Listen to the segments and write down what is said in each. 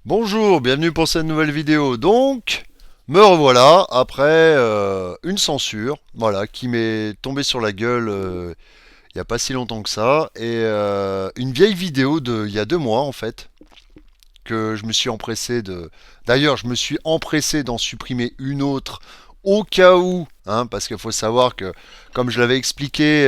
Bonjour, bienvenue pour cette nouvelle vidéo. Donc, me revoilà après une censure, voilà, qui m'est tombée sur la gueule il n'y a pas si longtemps que ça, et une vieille vidéo de il y a 2 mois en fait, que je me suis empressé de. D'ailleurs, je me suis empressé d'en supprimer une autre au cas où, hein, parce qu'il faut savoir que, comme je l'avais expliqué.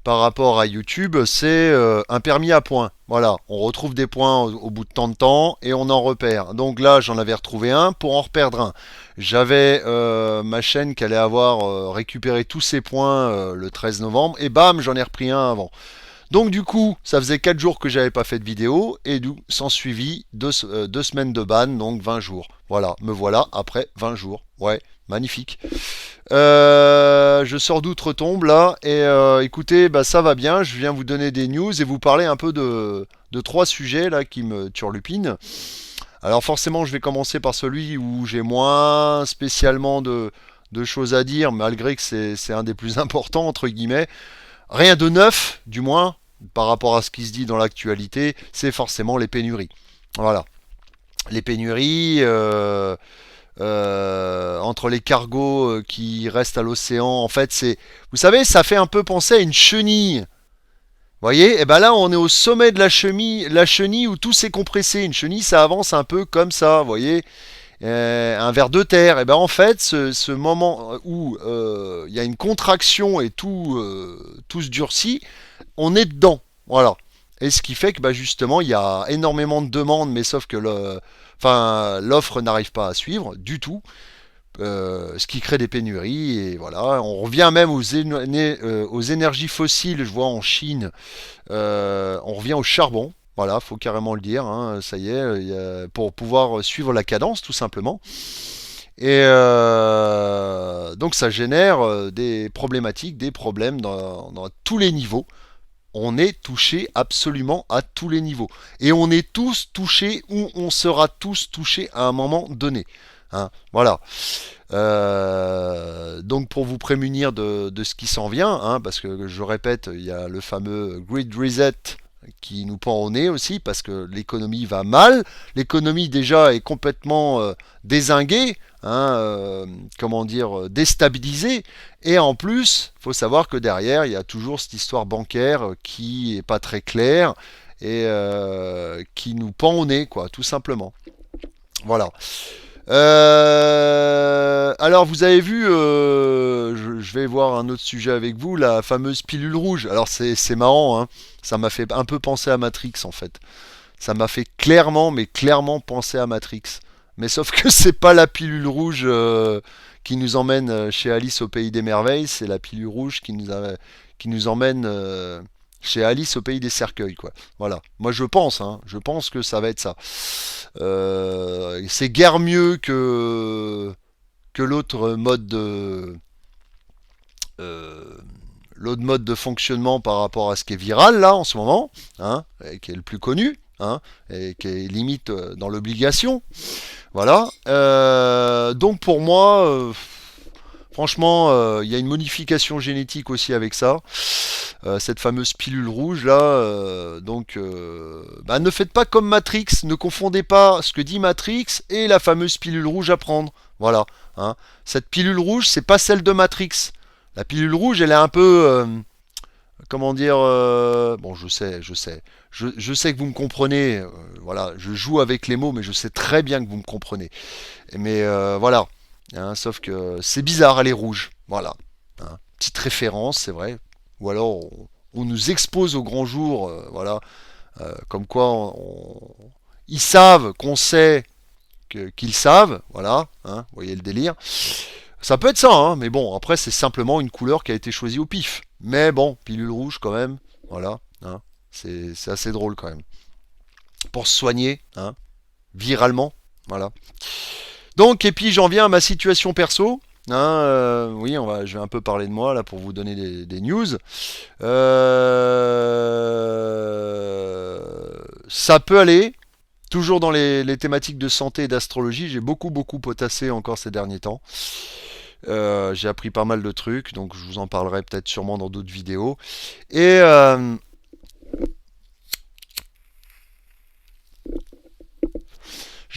Par rapport à YouTube, c'est un permis à points. Voilà, on retrouve des points au bout de tant de temps et on en repère. Donc là, j'en avais retrouvé un pour en reperdre un. J'avais ma chaîne qui allait avoir récupéré tous ses points le 13 novembre et bam, j'en ai repris un avant. Donc du coup, ça faisait 4 jours que j'avais pas fait de vidéo et d'où s'en suivit 2 semaines de ban, donc 20 jours. Voilà, me voilà après 20 jours. Ouais, magnifique. Je sors d'outre-tombe là et écoutez, bah, ça va bien. Je viens vous donner des news et vous parler un peu de 3 sujets là qui me turlupinent. Alors forcément, je vais commencer par celui où j'ai moins spécialement de choses à dire, malgré que c'est un des plus importants entre guillemets. Rien de neuf, du moins, par rapport à ce qui se dit dans l'actualité, c'est forcément les pénuries. Voilà. Les pénuries, entre les cargos qui restent à l'océan, en fait, c'est. Vous savez, ça fait un peu penser à une chenille. Vous voyez, et ben là, on est au sommet de la chenille où tout s'est compressé. Une chenille, ça avance un peu comme ça, vous voyez, un ver de terre. Et ben en fait, ce moment où il y a une contraction et tout se durcit, on est dedans. Voilà. Et ce qui fait que bah, justement, il y a énormément de demandes, mais sauf que l'offre n'arrive pas à suivre du tout. Ce qui crée des pénuries. Et voilà, on revient même aux énergies fossiles. Je vois en Chine, on revient au charbon. Voilà, faut carrément le dire. Hein, ça y est, pour pouvoir suivre la cadence, tout simplement. Et donc ça génère des problématiques, des problèmes dans tous les niveaux. On est touché absolument à tous les niveaux. Et on est tous touchés ou on sera tous touchés à un moment donné. Hein, voilà. Donc pour vous prémunir de ce qui s'en vient, hein, parce que je répète, il y a le fameux Grid Reset qui nous pend au nez aussi, parce que l'économie va mal. L'économie déjà est complètement dézinguée, hein, comment dire, déstabilisée. Et en plus, il faut savoir que derrière, il y a toujours cette histoire bancaire qui est pas très claire et qui nous pend au nez, quoi, tout simplement. Voilà. Alors vous avez vu, je vais voir un autre sujet avec vous, la fameuse pilule rouge. Alors c'est marrant, hein. Ça m'a fait un peu penser à Matrix en fait. Ça m'a fait clairement, mais clairement penser à Matrix. Mais sauf que c'est pas la pilule rouge qui nous emmène chez Alice au pays des merveilles, c'est la pilule rouge qui nous emmène chez Alice au pays des cercueils, quoi. Voilà. Moi je pense, hein, je pense que ça va être ça. C'est guère mieux que euh, l'autre mode de fonctionnement par rapport à ce qui est viral là en ce moment, hein, et qui est le plus connu, hein, et qui est limite dans l'obligation. Voilà. Donc pour moi, franchement, il y a une modification génétique aussi avec ça. Cette fameuse pilule rouge là. Donc, bah, ne faites pas comme Matrix. Ne confondez pas ce que dit Matrix et la fameuse pilule rouge à prendre. Voilà. Hein. Cette pilule rouge, c'est pas celle de Matrix. La pilule rouge, elle est un peu, comment dire, bon, je sais que vous me comprenez. Voilà, je joue avec les mots, mais je sais très bien que vous me comprenez. Mais voilà. Hein, sauf que c'est bizarre, elle est rouge. Voilà. Hein. Petite référence, c'est vrai. Ou alors on nous expose au grand jour, voilà, comme quoi ils savent qu'on sait qu'ils savent, voilà, hein, vous voyez le délire. Ça peut être ça, hein, mais bon, après c'est simplement une couleur qui a été choisie au pif. Mais bon, pilule rouge quand même, voilà, hein, c'est assez drôle quand même. Pour se soigner, hein, viralement, voilà. Donc, et puis j'en viens à ma situation perso. Hein, oui, je vais un peu parler de moi là pour vous donner des news. Ça peut aller, toujours dans les thématiques de santé et d'astrologie. J'ai beaucoup potassé encore ces derniers temps. J'ai appris pas mal de trucs, donc je vous en parlerai peut-être sûrement dans d'autres vidéos. Et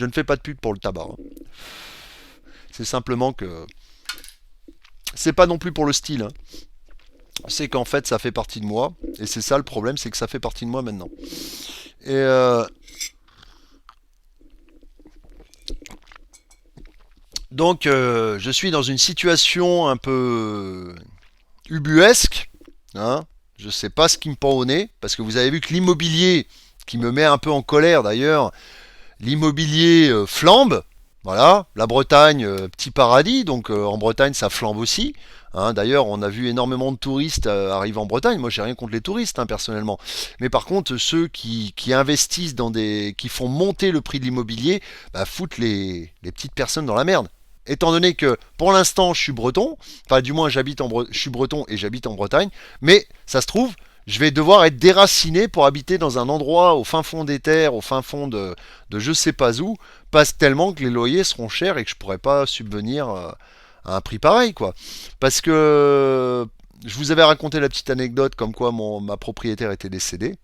je ne fais pas de pub pour le tabac, hein. C'est simplement que c'est pas non plus pour le style, hein. C'est qu'en fait ça fait partie de moi et c'est ça le problème, c'est que ça fait partie de moi maintenant. Et donc je suis dans une situation un peu ubuesque, hein. Je sais pas ce qui me pend au nez parce que vous avez vu que l'immobilier qui me met un peu en colère d'ailleurs, l'immobilier flambe. Voilà, la Bretagne, petit paradis, donc en Bretagne ça flambe aussi, hein. D'ailleurs, on a vu énormément de touristes arriver en Bretagne. Moi, j'ai rien contre les touristes, hein, personnellement. Mais par contre, ceux qui investissent qui font monter le prix de l'immobilier, bah, foutent les petites personnes dans la merde. Étant donné que pour l'instant je suis breton, enfin du moins je suis breton et j'habite en Bretagne, mais ça se trouve, je vais devoir être déraciné pour habiter dans un endroit au fin fond des terres, au fin fond de je sais pas où, parce tellement que les loyers seront chers et que je pourrais pas subvenir à un prix pareil, quoi. Parce que je vous avais raconté la petite anecdote comme quoi ma propriétaire était décédée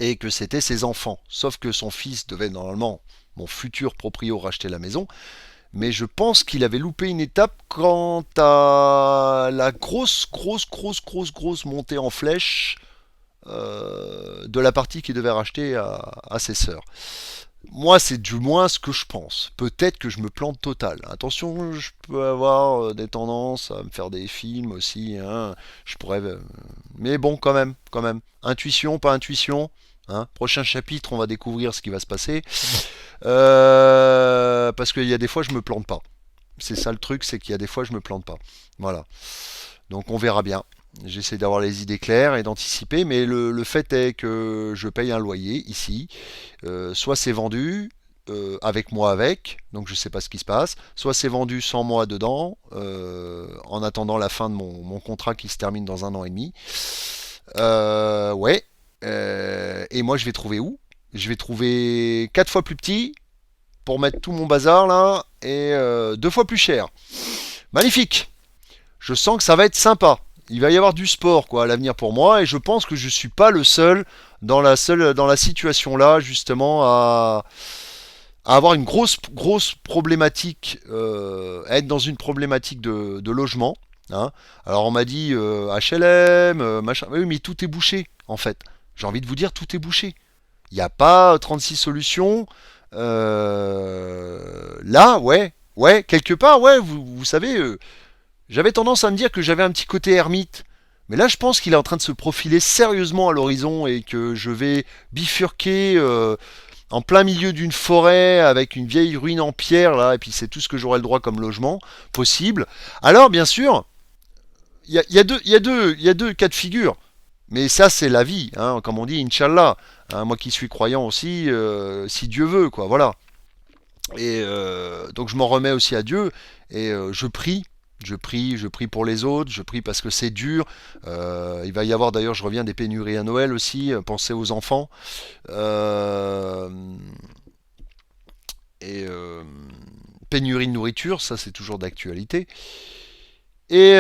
et que c'était ses enfants. Sauf que son fils devait normalement, mon futur proprio, racheter la maison. Mais je pense qu'il avait loupé une étape quant à la grosse montée en flèche de la partie qu'il devait racheter à ses sœurs. Moi, c'est du moins ce que je pense. Peut-être que je me plante total. Attention, je peux avoir des tendances à me faire des films aussi, hein. Je pourrais, mais bon, quand même. Intuition, pas intuition, hein. Prochain chapitre, on va découvrir ce qui va se passer. Parce qu'il y a des fois, je me plante pas. C'est ça le truc, c'est qu'il y a des fois, je me plante pas. Voilà. Donc on verra bien. J'essaie d'avoir les idées claires et d'anticiper, mais le fait est que je paye un loyer ici. Soit c'est vendu avec moi avec, donc je sais pas ce qui se passe. Soit c'est vendu sans moi dedans, en attendant la fin de mon contrat qui se termine dans 1 an et demi. Ouais. Et moi je vais trouver où? Je vais trouver 4 fois plus petit pour mettre tout mon bazar là et 2 fois plus cher. Magnifique. Je sens que ça va être sympa. Il va y avoir du sport quoi à l'avenir pour moi et je pense que je suis pas le seul dans la situation là justement à avoir une grosse problématique, à être dans une problématique de logement, hein. Alors on m'a dit HLM, machin. Oui, mais tout est bouché en fait. J'ai envie de vous dire tout est bouché. Il n'y a pas 36 solutions. Là, ouais, quelque part, ouais, vous savez, j'avais tendance à me dire que j'avais un petit côté ermite. Mais là, je pense qu'il est en train de se profiler sérieusement à l'horizon et que je vais bifurquer en plein milieu d'une forêt avec une vieille ruine en pierre, là, et puis c'est tout ce que j'aurai le droit comme logement possible. Alors, bien sûr, il y a deux cas de figure. Mais ça, c'est la vie, hein, comme on dit, Inch'Allah. Hein, moi qui suis croyant aussi, si Dieu veut, quoi, voilà. Et donc je m'en remets aussi à Dieu et je prie pour les autres, je prie parce que c'est dur. Il va y avoir d'ailleurs, je reviens des pénuries à Noël aussi, pensez aux enfants. Euh, et pénurie de nourriture, ça c'est toujours d'actualité. Et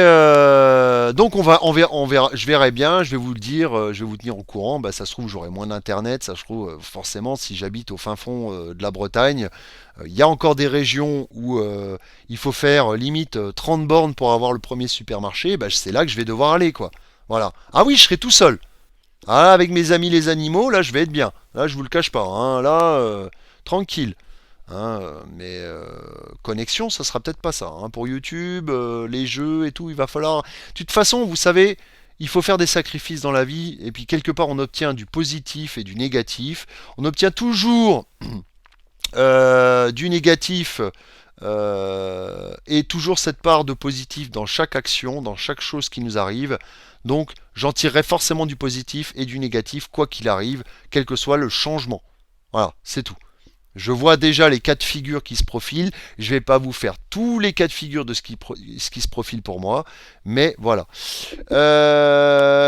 donc on verra, je verrai bien, je vais vous le dire, je vais vous tenir au courant. Bah, ça se trouve j'aurai moins d'internet, ça se trouve forcément si j'habite au fin fond de la Bretagne, il y a encore des régions où il faut faire limite 30 bornes pour avoir le premier supermarché. Bah, c'est là que je vais devoir aller quoi. Voilà. Ah oui, je serai tout seul. Ah, avec mes amis les animaux, là je vais être bien. Là je vous le cache pas, hein. Là tranquille. Hein, mais connexion, ça sera peut-être pas ça, hein. Pour YouTube, les jeux et tout, il va falloir. De toute façon, vous savez, il faut faire des sacrifices dans la vie, et puis quelque part on obtient du positif et du négatif. On obtient toujours du négatif et toujours cette part de positif dans chaque action, dans chaque chose qui nous arrive. Donc j'en tirerai forcément du positif et du négatif, quoi qu'il arrive, quel que soit le changement. Voilà, c'est tout. Je vois déjà les cas de figure qui se profilent. Je ne vais pas vous faire tous les cas de figure de ce qui se profile pour moi. Mais voilà.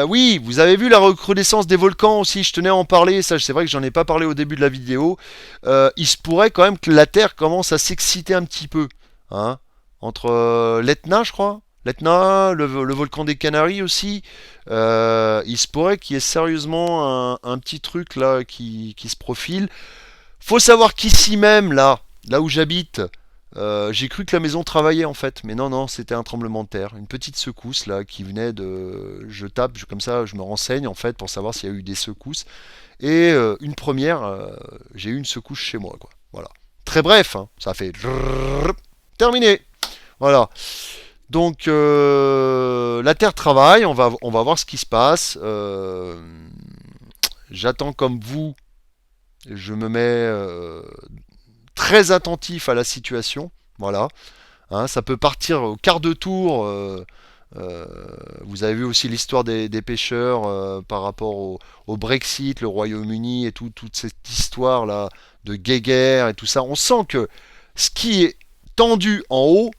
Oui, vous avez vu la recrudescence des volcans aussi. Je tenais à en parler. Ça, c'est vrai que j'en ai pas parlé au début de la vidéo. Il se pourrait quand même que la Terre commence à s'exciter un petit peu, hein, entre l'Etna, je crois. L'Etna, le volcan des Canaries aussi. Il se pourrait qu'il y ait sérieusement un petit truc là qui se profile. Faut savoir qu'ici même, là où j'habite, j'ai cru que la maison travaillait en fait, mais non, non, c'était un tremblement de terre, une petite secousse là qui venait de. Je tape, comme ça, je me renseigne en fait pour savoir s'il y a eu des secousses. Et une première, j'ai eu une secousse chez moi, quoi. Voilà. Très bref, hein, ça a fait terminé. Voilà. Donc la Terre travaille, on va voir ce qui se passe. J'attends comme vous, je me mets très attentif à la situation. Voilà. Hein, ça peut partir au quart de tour. Euh, Vous avez vu aussi l'histoire des pêcheurs par rapport au Brexit, le Royaume-Uni et toute cette histoire là de guéguerre et tout ça. On sent que ce qui est tendu en haut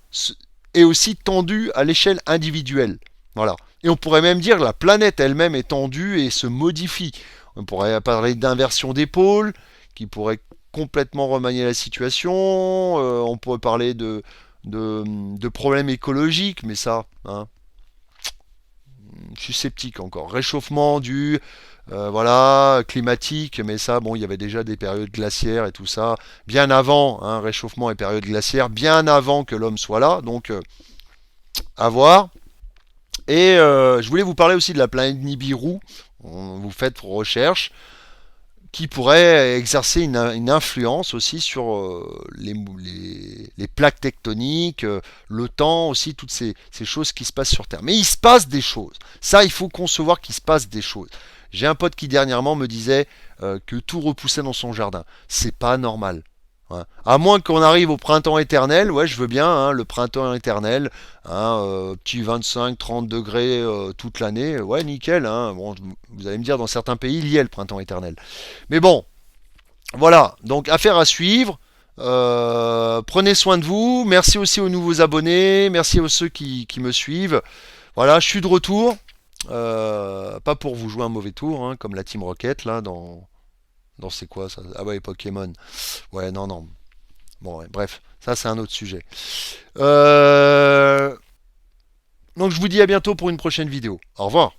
est aussi tendu à l'échelle individuelle. Voilà. Et on pourrait même dire que la planète elle-même est tendue et se modifie. On pourrait parler d'inversion des pôles qui pourrait complètement remanier la situation. On pourrait parler de problèmes écologiques, mais ça, hein, je suis sceptique encore. Réchauffement du voilà, climatique, mais ça, bon, il y avait déjà des périodes glaciaires et tout ça, bien avant, hein, réchauffement et période glaciaire, bien avant que l'homme soit là, donc à voir. Et je voulais vous parler aussi de la planète Nibiru. Vous faites vos recherches qui pourrait exercer une influence aussi sur les plaques tectoniques, le temps aussi, toutes ces choses qui se passent sur Terre. Mais il se passe des choses. Ça, il faut concevoir qu'il se passe des choses. J'ai un pote qui dernièrement me disait que tout repoussait dans son jardin. C'est pas normal. Ouais. À moins qu'on arrive au printemps éternel, ouais, je veux bien, hein, le printemps éternel, hein, petit 25-30 degrés toute l'année, ouais, nickel. Hein. Bon, vous allez me dire, dans certains pays, il y a le printemps éternel. Mais bon, voilà, donc affaire à suivre. Prenez soin de vous. Merci aussi aux nouveaux abonnés. Merci à ceux qui me suivent. Voilà, je suis de retour. Pas pour vous jouer un mauvais tour, hein, comme la Team Rocket, là, dans c'est quoi ça? Ah ouais, Pokémon. Ouais, non, non. Bon, ouais, bref, ça c'est un autre sujet. Euh, Donc je vous dis à bientôt pour une prochaine vidéo. Au revoir.